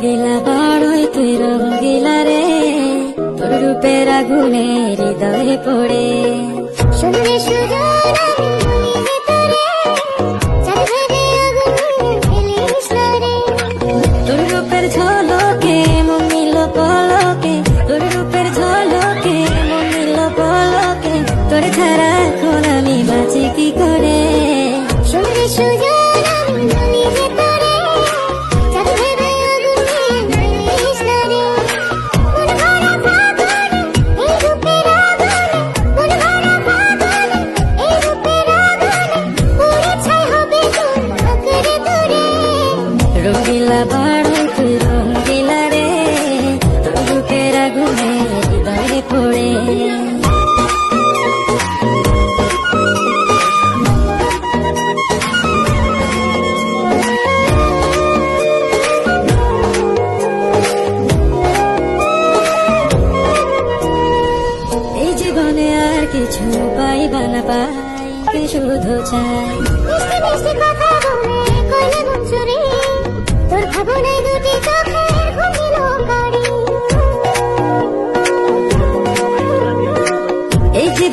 রঙ্গিলা বড়ই তুই রঙ্গিলা রে, তোর রূপের আগুনে হৃদয়ে পড়ে। শুনলে সুজন তোর রূপের ঝলকে মন নিল পলকে, তোর রূপের ঝলকে মন নিল পলকে, তোর ছাড়া এখন আমি বাঁচি কি করে। শুনলে সুজন রঙ্গিলা বড়ই তুই রঙ্গিলা রে, তোর রূপের আগুনে হৃদয়ে পড়ে। এই জীবনে আর কিছু পাইবা না পাই, শুধু চাই মিষ্টি মিষ্টি কথা